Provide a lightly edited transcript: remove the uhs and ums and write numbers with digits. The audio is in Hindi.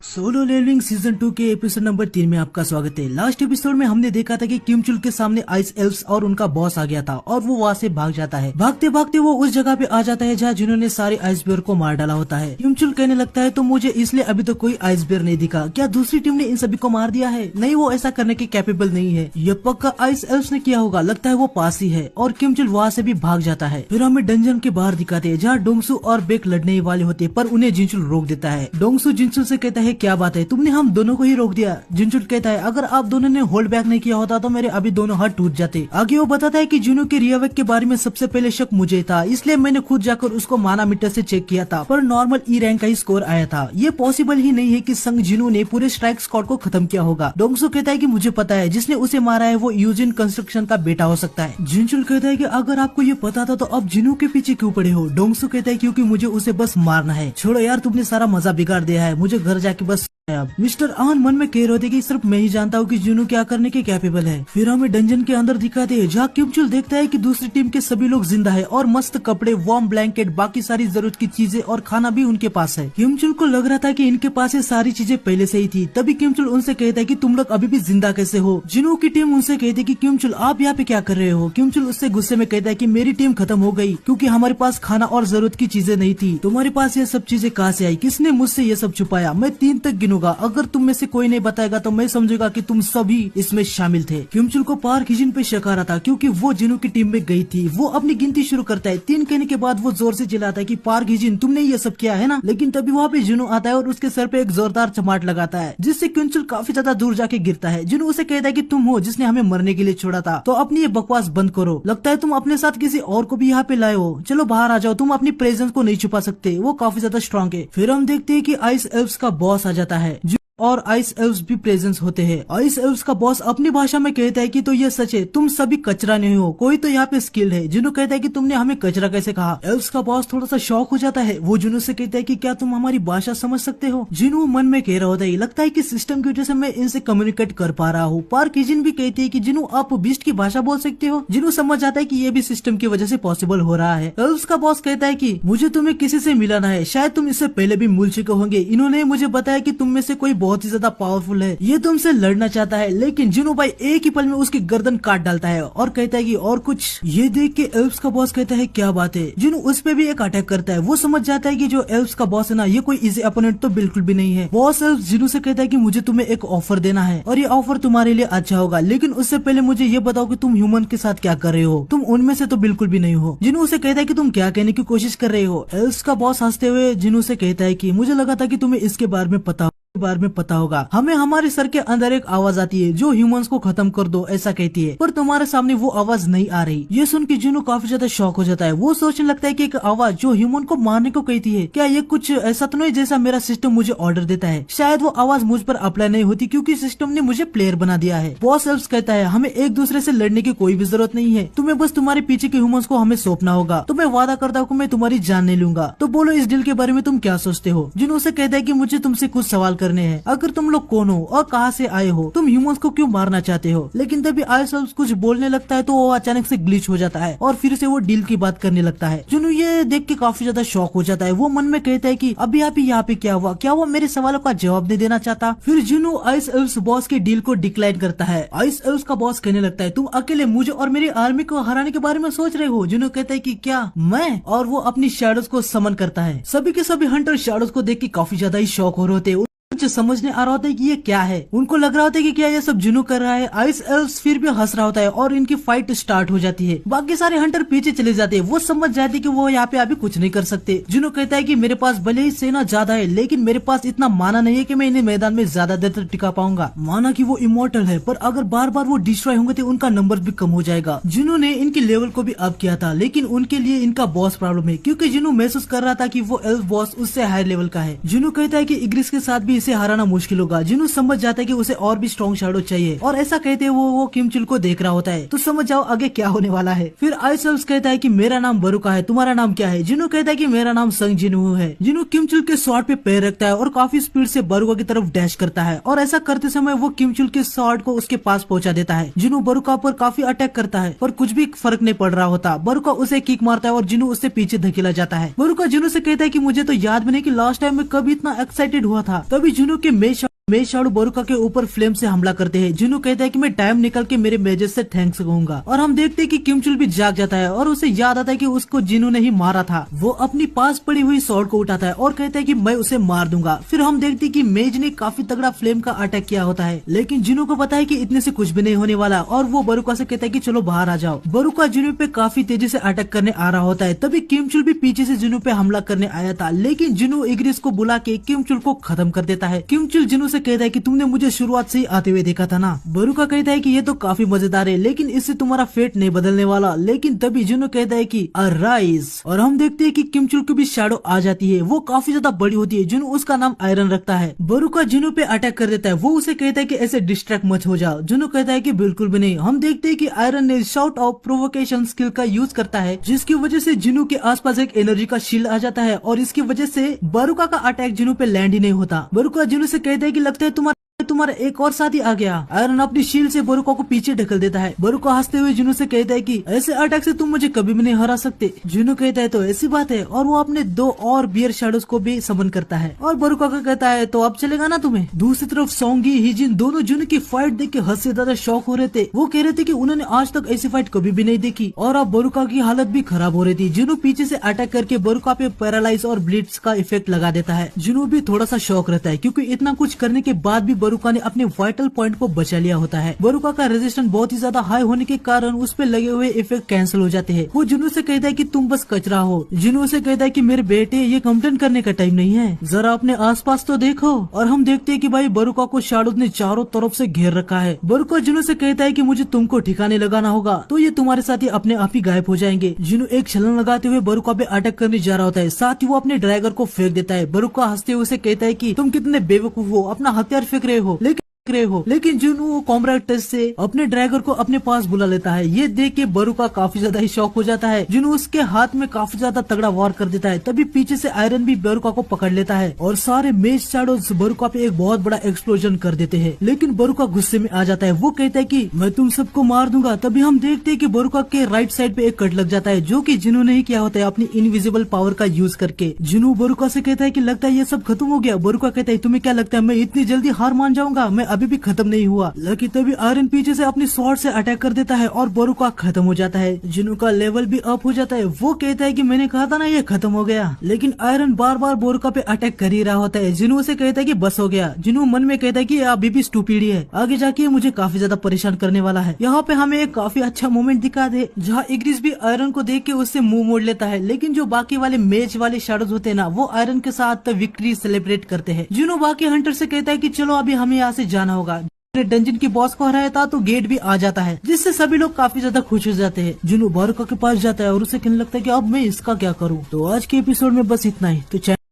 सोलो लेवलिंग सीजन 2 के एपिसोड नंबर 3 में आपका स्वागत है। लास्ट एपिसोड में हमने देखा था कि किमचुल के सामने आइस एल्व्स और उनका बॉस आ गया था और वो वहाँ से भाग जाता है। भागते भागते वो उस जगह पे आ जाता है जहाँ जिन्होंने सारे आइस बियर को मार डाला होता है। किमचुल कहने लगता है तो मुझे इसलिए अभी तो कोई आइस बियर नहीं दिखा, क्या दूसरी टीम ने इन सभी को मार दिया है? नहीं, वो ऐसा करने के कैपेबल नहीं है, ये पक्का आइस एल्व्स ने किया होगा, लगता है वो पास ही है। और किमचुल वहाँ से भी भाग जाता है। फिर हमें डंजन के बाहर दिखाते हैं जहाँ डोंगसू और बेक लड़ने वाले होते हैं, पर उन्हें जिनचुल रोक देता है। डोंगसू जिनचुल से कहता है क्या बात है, तुमने हम दोनों को ही रोक दिया। जिनचुल कहता है अगर आप दोनों ने होल्ड बैक नहीं किया होता तो मेरे अभी दोनों हाथ टूट जाते। आगे वो बताता है कि जुनू के रियावेक के बारे में सबसे पहले शक मुझे था, इसलिए मैंने खुद जाकर उसको माना मीटर से चेक किया था, पर नॉर्मल ई रैंक का ही स्कोर आया था। ये पॉसिबल ही नहीं है कि संग जिनू ने पूरे स्ट्राइक स्क्वाड को खत्म किया होगा। डोंगसू कहता है कि मुझे पता है, जिसने उसे मारा है वो यूजिन कंस्ट्रक्शन का बेटा हो सकता है। जिनचुल कहता है कि अगर आपको ये पता था तो अब जिनू के पीछे क्यों पड़े हो? डोंगसू कहता है क्योंकि मुझे उसे बस मारना है। छोड़ो यार, तुमने सारा मजा बिगाड़ दिया है, मुझे घर जाके बस। मिस्टर आन मन में कह रहे थे कि सिर्फ मैं ही जानता हूँ कि जुनू क्या करने के कैपेबल है। फिर हमें डंजन के अंदर दिखाते हैं जहाँ किमचुल देखता है कि दूसरी टीम के सभी लोग जिंदा है और मस्त कपड़े, वार्म ब्लैंकेट, बाकी सारी जरूरत की चीजें और खाना भी उनके पास है। किमचुल को लग रहा था कि इनके पास ये सारी चीजें पहले से ही थी। तभी किमचुल उनसे कहता है कि तुम लोग अभी भी जिंदा कैसे हो? जिनू की टीम उनसे कहती है कि किमचुल आप यहाँ पे क्या कर रहे हो? किमचुल उससे गुस्से में कहता है कि मेरी टीम खत्म हो गई क्योंकि हमारे पास खाना और जरूरत की चीजें नहीं थी। तुम्हारे पास ये सब चीजें कहाँ से आई? किसने मुझसे ये सब छुपाया? मैं 3 तक गिनूंगा, अगर तुम में से कोई नहीं बताएगा तो मैं समझूंगा कि तुम सभी इसमें शामिल थे। किमचुल को पार्क हिजिन पे शक आ रहा था क्योंकि वो जिनू की टीम में गई थी। वो अपनी गिनती शुरू करता है। 3 कहने के बाद वो जोर से चिल्लाता है कि पार्क हिजिन तुमने ये सब किया है ना? लेकिन तभी वहाँ पे जिनू आता है और उसके सर पे एक जोरदार चमाट लगाता है जिससे किमचुल काफी ज्यादा दूर जाके गिरता है। जिनू उसे कहता है कि तुम हो जिसने हमें मरने के लिए छोड़ा था, तो अपनी ये बकवास बंद करो। लगता है तुम अपने साथ किसी और को भी यहाँ पे लाए हो। चलो बाहर आ जाओ, तुम अपनी प्रेजेंस को नहीं छुपा सकते। वो काफी ज्यादा स्ट्रॉन्ग है। फिर हम देखते हैं कि आइस एल्व्स का बॉस आ जाता है और आइस एल्व्स भी प्रेजेंस होते हैं। आइस एल्व्स का बॉस अपनी भाषा में कहता है कि तो ये सच है, तुम सभी कचरा नहीं हो, कोई तो यहाँ पे स्किल्ड है। जिनू कहता है कि तुमने हमें कचरा कैसे कहा? एल्व्स का बॉस थोड़ा सा शॉक हो जाता है। वो जिनू से कहता है कि क्या तुम हमारी भाषा समझ सकते हो? जिनू मन में कह रहा होता है लगता है कि सिस्टम की वजह से मैं इनसे कम्युनिकेट कर पा रहा हूँ। पार्क हिजिन भी कहती है कि जिनू आप बीस्ट की भाषा बोल सकते हो। जिनू समझ जाता है कि ये भी सिस्टम की वजह से पॉसिबल हो रहा है। एल्व्स का बॉस कहता है कि मुझे तुम्हें किसी से मिलाना है, शायद तुम इससे पहले भी मिल चुके होंगे। इन्होंने मुझे बताया कि तुम में से कोई बहुत ही ज्यादा पावरफुल है, ये तुमसे लड़ना चाहता है। लेकिन जिनू भाई एक ही पल में उसकी गर्दन काट डालता है और कहता है कि और कुछ। ये देख के एल्व्स का बॉस कहता है क्या बात है? जिनू उस पे भी एक अटैक करता है। वो समझ जाता है कि जो एल्व्स का बॉस है ना, ये कोई इजी अपोनेंट तो बिल्कुल भी नहीं है। बॉस एल्व्स जिनू से कहता है कि मुझे तुम्हें एक ऑफर देना है और ये ऑफर तुम्हारे लिए अच्छा होगा, लेकिन उससे पहले मुझे ये बताओ कि तुम ह्यूमन के साथ क्या कर रहे हो? तुम उनमें से तो बिल्कुल भी नहीं हो। जिनू उसे कहता है कि तुम क्या कहने की कोशिश कर रहे हो? एल्व्स का बॉस हंसते हुए जिनू से कहता है कि मुझे लगा था कि तुम्हें इसके बारे में पता होगा। हमें हमारे सर के अंदर एक आवाज आती है जो ह्यूमंस को खत्म कर दो ऐसा कहती है, पर तुम्हारे सामने वो आवाज नहीं आ रही। ये सुन के जिनू काफी ज्यादा शॉक हो जाता है। वो सोचने लगता है कि एक आवाज जो ह्यूमन को मारने को कहती है, क्या ये कुछ ऐसा तो नहीं जैसा मेरा सिस्टम मुझे ऑर्डर देता है? शायद वो आवाज मुझ पर अप्लाई नहीं होती क्योंकि सिस्टम ने मुझे प्लेयर बना दिया है। बॉस एल्व्स कहता है हमें एक दूसरे से लड़ने की कोई भी जरूरत नहीं है, तुम्हें बस तुम्हारे पीछे के ह्यूमंस को हमें सौंपना होगा। तो मैं वादा करता हूँ मैं तुम्हारी जान नहीं लूंगा। तो बोलो इस डील के बारे में तुम क्या सोचते हो? जिनू उसे कहता है कि मुझे तुमसे कुछ सवाल करने हैं। अगर तुम लोग कौन हो और कहां से आए हो? तुम ह्यूमंस को क्यों मारना चाहते हो? लेकिन तभी आइस एल्व्स कुछ बोलने लगता है तो वो अचानक से ग्लिच हो जाता है और फिर से वो डील की बात करने लगता है। जिनू ये देख के काफी ज्यादा शॉक हो जाता है। वो मन में कहता है कि अभी आप यहाँ पे क्या हुआ? क्या वो मेरे सवालों का जवाब नहीं देना चाहता? फिर जिनू आइस एल्व्स बॉस के डील को डिक्लाइन करता है। आइस एल्व्स का बॉस कहने लगता है तुम अकेले मुझे और मेरी आर्मी को हराने के बारे में सोच रहे हो? जिनू कहता है कि क्या मैं? और वो अपनी शैडोज को समन करता है। सभी के सभी हंटर शैडोज को देख के काफी ज्यादा ही शॉक हो रहे होते हैं। कुछ समझने आ रहा होता है कि ये क्या है। उनको लग रहा होता है कि क्या ये सब जिनू कर रहा है। आइस एल्व्स फिर भी हंस रहा होता है और इनकी फाइट स्टार्ट हो जाती है। बाकी सारे हंटर पीछे चले जाते हैं। वो समझ जाते हैं कि वो यहाँ पे अभी कुछ नहीं कर सकते। जिनू कहता है कि मेरे पास भले ही सेना ज्यादा है, लेकिन मेरे पास इतना माना नहीं है कि मैं इन्हें मैदान में ज्यादा देर तक टिका पाऊंगा। माना कि वो इमोर्टल है, पर अगर बार बार वो डिस्ट्रॉय होंगे तो उनका नंबर भी कम हो जाएगा। जिनू ने इनकी लेवल को भी अप किया था, लेकिन उनके लिए इनका बॉस प्रॉब्लम है क्योंकि जिनू महसूस कर रहा था कि वो एल्फ बॉस उससे हायर लेवल का है। जिनू कहता है कि इग्रिस के साथ भी इसे हराना मुश्किल होगा। जिनू समझ जाता है कि उसे और भी स्ट्रॉन्ग शैडो चाहिए और ऐसा कहते हुए वो किमचुल को देख रहा होता है। तो समझ जाओ आगे क्या होने वाला है। फिर आइस एल्व्स कहता है कि मेरा नाम बरुका है, तुम्हारा नाम क्या है? जिनू कहता है कि मेरा नाम संग जिनू है। जिनू किमचुल के स्वॉर्ड पे पैर रखता है और काफी स्पीड से बरुका की तरफ डैश करता है और ऐसा करते समय वो किमचुल के स्वॉर्ड को उसके पास पहुंचा देता है। जिनू बरुका पर काफी अटैक करता है पर कुछ भी फर्क नहीं पड़ रहा होता। बरुका उसे किक मारता है और जिनू उससे पीछे धकेला जाता है। बरुका जिनू से कहता है कि मुझे तो याद भी नहीं कि लास्ट टाइम मैं कभी इतना एक्साइटेड हुआ था। तभी तभी जुनू के मेज शाडू बोरुका के ऊपर फ्लेम से हमला करते हैं। जुनू कहता है कि मैं टाइम निकल के मेरे मेजर से थैंक्स कहूंगा और हम देखते हैं कि किमचुल भी जाग जाता है और उसे याद आता है कि उसको जिनू ने ही मारा था। वो अपनी पास पड़ी हुई स्वॉर्ड को उठाता है और कहता है कि मैं उसे मार दूंगा। फिर हम देखते हैं कि मेज ने काफी तगड़ा फ्लेम का अटैक किया होता है, लेकिन जिनू को पता है कि इतने से कुछ भी नहीं होने वाला और वो बोरुका से कहता है कि चलो बाहर आ जाओ। बोरुका जिनू पे काफी तेजी से अटैक करने आ रहा होता है। तभी किमचुल भी पीछे से जिनू पे हमला करने आया था, लेकिन जिनू इग्रिस को बुला के किमचुल को खत्म कर देता है। किमचुल जिनू से कहता है कि तुमने मुझे शुरुआत से ही आते हुए देखा था ना। बोरुका कहता है कि ये तो काफी मजेदार है, लेकिन इससे तुम्हारा फेट नहीं बदलने वाला। लेकिन तभी जिनू कहता है कि अराइज, और हम देखते हैं कि किमचुल की भी शैडो आ जाती है। वो काफी ज्यादा बड़ी होती है। जिनू उसका नाम आयरन रखता है। बोरुका जिनू पे अटैक कर देता है। वो उसे कहता है कि ऐसे डिस्ट्रैक्ट मत हो जाओ। जिनू कहता है कि बिल्कुल भी नहीं। हम देखते हैं कि आयरन ने शाउट ऑफ प्रोवोकेशन स्किल का यूज करता है, जिसकी वजह से जिनू के आसपास एक एनर्जी का शील्ड आ जाता है और इसकी वजह से बोरुका का अटैक जिनू पे लैंड ही नहीं होता। बोरुका जिनू से कहता है कि लगता है तुम्हारा एक और साथी आ गया। आयरन अपनी शील्ड से बोरुका को पीछे ढकल देता है। बोरुका हंसते हुए जिनू से कहता है कि ऐसे अटैक से तुम मुझे कभी भी नहीं हरा सकते। जिनू कहता है तो ऐसी बात है, और वो अपने 2 और बियर शैडोज को भी समन करता है और बोरुका को कहता है तो अब चलेगा ना तुम्हें। दूसरी तरफ सोंगी हिजिन दोनों जिनू की फाइट देख के हद से ज्यादा शौक हो रहे थे। वो कह रहे थे कि उन्होंने आज तक ऐसी फाइट कभी भी नहीं देखी और अब बोरुका की हालत भी खराब हो रही थी। जिनू पीछे से अटैक करके बोरुका पे पैरालाइज और ब्लीड्स का इफेक्ट लगा देता है। जिनू भी थोड़ा सा शौक रहता है, क्योंकि इतना कुछ करने के बाद भी बोरुका ने अपने वाइटल पॉइंट को बचा लिया होता है। बोरुका का रेजिस्टेंस बहुत ही ज्यादा हाई होने के कारण उस पे लगे हुए इफेक्ट कैंसिल हो जाते हैं। वो जिनू से कहता है कि तुम बस कचरा हो। जिनू से कहता है कि मेरे बेटे ये कंप्लेन करने का टाइम नहीं है, जरा अपने आसपास तो देखो। और हम देखते हैं कि भाई बोरुका को शैडोज ने चारों तरफ से घेर रखा है। बोरुका जिनू से कहता है कि मुझे तुमको ठिकाने लगाना होगा, तो ये तुम्हारे साथ ही अपने आप ही गायब हो जाएंगे। जिनू एक छलांग लगाते हुए बोरुका पे अटैक करने जा रहा होता है, साथ ही वो अपने ड्रैगर को फेंक देता है। बोरुका हंसते हुए उसे कहता है कि तुम कितने बेवकूफ हो, अपना हथियार फेंक रहे हो। लेकिन जिनू कॉम्रेड टेस्ट से अपने ड्रैगर को अपने पास बुला लेता है। ये देख के बोरुका काफी ज्यादा ही शॉक हो जाता है। जिनू उसके हाथ में काफी ज्यादा तगड़ा वार कर देता है। तभी पीछे से आयरन भी बोरुका को पकड़ लेता है और सारे मेज शैडोज बोरुका पे एक बहुत बड़ा एक्सप्लोजन कर देते हैं। लेकिन बोरुका गुस्से में आ जाता है। वो कहता है कि मैं तुम सबको मार दूंगा। तभी हम देखते हैं कि बोरुका के राइट साइड पे एक कट लग जाता है, जो कि जिनू ने ही किया होता है अपनी इनविजिबल पावर का यूज करके। जिनू बोरुका से कहता है कि लगता है ये सब खत्म हो गया। बोरुका कहता है तुम्हें क्या लगता है मैं इतनी जल्दी हार मान जाऊंगा? मैं अभी भी खत्म नहीं हुआ। लेकिन तभी आयरन पीछे से अपनी स्वॉर्ड से अटैक कर देता है और बोरुका खत्म हो जाता है। जिनू का लेवल भी अप हो जाता है। वो कहता है कि मैंने कहा था ना ये खत्म हो गया, लेकिन आयरन बार बार बोरुका पे अटैक कर ही रहा होता है। जिनू से कहता है कि बस हो गया। जिनू मन में कहता है कि अभी भी स्टूपिड है, आगे जाके मुझे काफी ज्यादा परेशान करने वाला है। यहाँ पे हमें एक काफी अच्छा मोमेंट दिखा दे, जहाँ इग्रिस भी आयरन को देख के उससे मुंह मोड़ लेता है। लेकिन जो बाकी वाले मेज वाले शैडोज होते हैं ना, वो आयरन के साथ विक्ट्री सेलिब्रेट करते हैं। जिनू बाकी हंटर से कहता है कि चलो अभी हमें यहाँ से जाना होगा। डंजन की बॉस को हराया था तो गेट भी आ जाता है, जिससे सभी लोग काफी ज्यादा खुश हो जाते हैं। जिनू बोरुका के पास जाता है और उसे कहने लगता है कि अब मैं इसका क्या करूं। तो आज के एपिसोड में बस इतना ही। तो